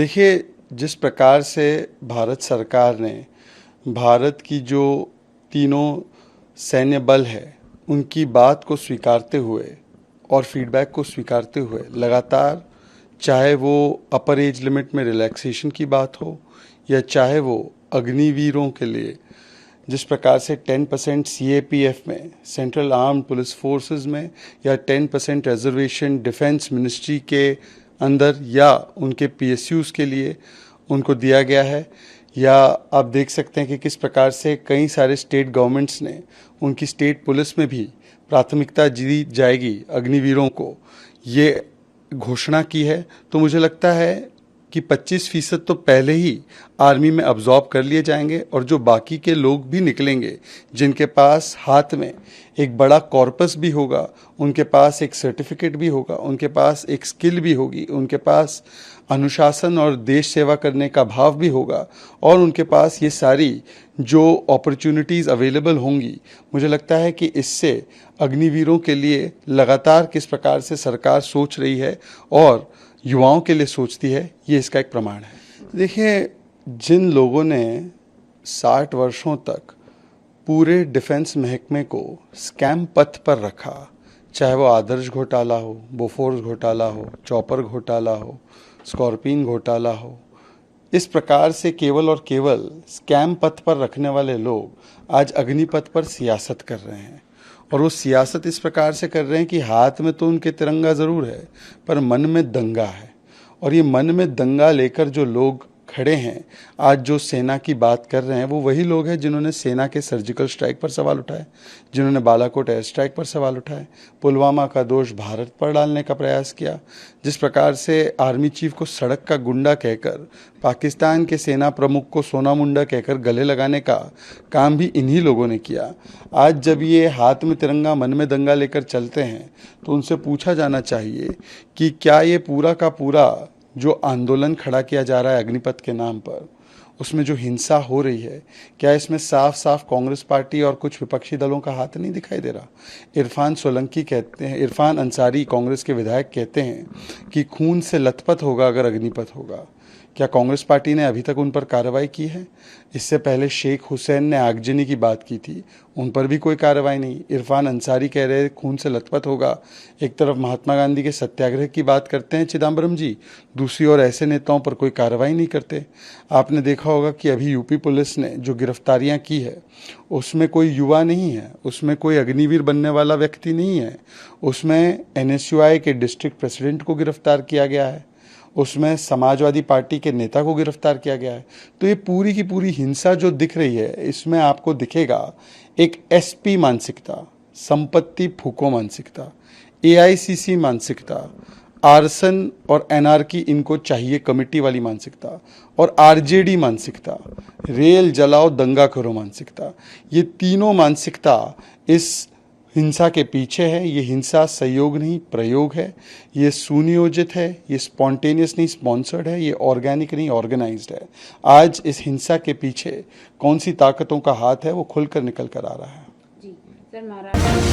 देखिए, जिस प्रकार से भारत सरकार ने भारत की जो तीनों सैन्य बल है उनकी बात को स्वीकारते हुए और फीडबैक को स्वीकारते हुए लगातार, चाहे वो अपर एज लिमिट में रिलैक्सेशन की बात हो या चाहे वो अग्निवीरों के लिए जिस प्रकार से 10% CAPF में, सेंट्रल आर्म्ड पुलिस फोर्सेस में, या 10% रिजर्वेशन डिफेंस मिनिस्ट्री के अंदर या उनके PSUs के लिए उनको दिया गया है, या आप देख सकते हैं कि किस प्रकार से कई सारे स्टेट गवर्नमेंट्स ने उनकी स्टेट पुलिस में भी प्राथमिकता दी जाएगी अग्निवीरों को, ये घोषणा की है। तो मुझे लगता है कि 25% तो पहले ही आर्मी में अब्जॉर्ब कर लिए जाएंगे और जो बाकी के लोग भी निकलेंगे जिनके पास हाथ में एक बड़ा कॉर्पस भी होगा, उनके पास एक सर्टिफिकेट भी होगा, उनके पास एक स्किल भी होगी, उनके पास अनुशासन और देश सेवा करने का भाव भी होगा और उनके पास ये सारी जो अपॉर्चुनिटीज़ अवेलेबल होंगी, मुझे लगता है कि इससे अग्निवीरों के लिए लगातार किस प्रकार से सरकार सोच रही है और युवाओं के लिए सोचती है, ये इसका एक प्रमाण है। देखिए, जिन लोगों ने 60 वर्षों तक पूरे डिफेंस महकमे को स्कैम पथ पर रखा, चाहे वो आदर्श घोटाला हो, बोफोर्स घोटाला हो, चॉपर घोटाला हो, स्कॉर्पियन घोटाला हो, इस प्रकार से केवल और केवल स्कैम पथ पर रखने वाले लोग आज अग्निपथ पर सियासत कर रहे हैं। और वो सियासत इस प्रकार से कर रहे हैं कि हाथ में तो उनके तिरंगा ज़रूर है पर मन में दंगा है। और ये मन में दंगा लेकर जो लोग खड़े हैं, आज जो सेना की बात कर रहे हैं, वो वही लोग हैं जिन्होंने सेना के सर्जिकल स्ट्राइक पर सवाल उठाए, जिन्होंने बालाकोट एयर स्ट्राइक पर सवाल उठाए, पुलवामा का दोष भारत पर डालने का प्रयास किया, जिस प्रकार से आर्मी चीफ को सड़क का गुंडा कहकर पाकिस्तान के सेना प्रमुख को सोना मुंडा कहकर गले लगाने का काम भी इन्हीं लोगों ने किया। आज जब ये हाथ में तिरंगा मन में दंगा लेकर चलते हैं तो उनसे पूछा जाना चाहिए कि क्या ये पूरा का पूरा जो आंदोलन खड़ा किया जा रहा है अग्निपथ के नाम पर, उसमें जो हिंसा हो रही है, क्या इसमें साफ साफ कांग्रेस पार्टी और कुछ विपक्षी दलों का हाथ नहीं दिखाई दे रहा? इरफान सोलंकी कहते हैं, इरफान अंसारी कांग्रेस के विधायक कहते हैं कि खून से लथपथ होगा अगर अग्निपथ होगा। क्या कांग्रेस पार्टी ने अभी तक उन पर कार्रवाई की है? इससे पहले शेख हुसैन ने आगजनी की बात की थी, उन पर भी कोई कार्रवाई नहीं। इरफान अंसारी कह रहे खून से लथपथ होगा। एक तरफ महात्मा गांधी के सत्याग्रह की बात करते हैं चिदम्बरम जी, दूसरी ओर ऐसे नेताओं पर कोई कार्रवाई नहीं करते। आपने देखा होगा कि अभी यूपी पुलिस ने जो गिरफ्तारियां की है उसमें कोई युवा नहीं है, उसमें कोई अग्निवीर बनने वाला व्यक्ति नहीं है, उसमें NSUI के डिस्ट्रिक्ट प्रेसिडेंट को गिरफ्तार किया गया है, उसमें समाजवादी पार्टी के नेता को गिरफ्तार किया गया है। तो ये पूरी की पूरी हिंसा जो दिख रही है, इसमें आपको दिखेगा एक SP मानसिकता, संपत्ति फूको मानसिकता, AICC मानसिकता, आर्सन और एनार्की इनको चाहिए कमेटी वाली मानसिकता, और RJD मानसिकता, रेल जलाओ दंगा करो मानसिकता। ये तीनों मानसिकता इस हिंसा के पीछे है। ये हिंसा सहयोग नहीं प्रयोग है, ये सुनियोजित है, ये स्पॉन्टेनियस नहीं स्पॉन्सर्ड है, ये ऑर्गेनिक नहीं ऑर्गेनाइज्ड है। आज इस हिंसा के पीछे कौन सी ताकतों का हाथ है वो खुलकर निकल कर आ रहा है। जी सर, महाराष्ट्र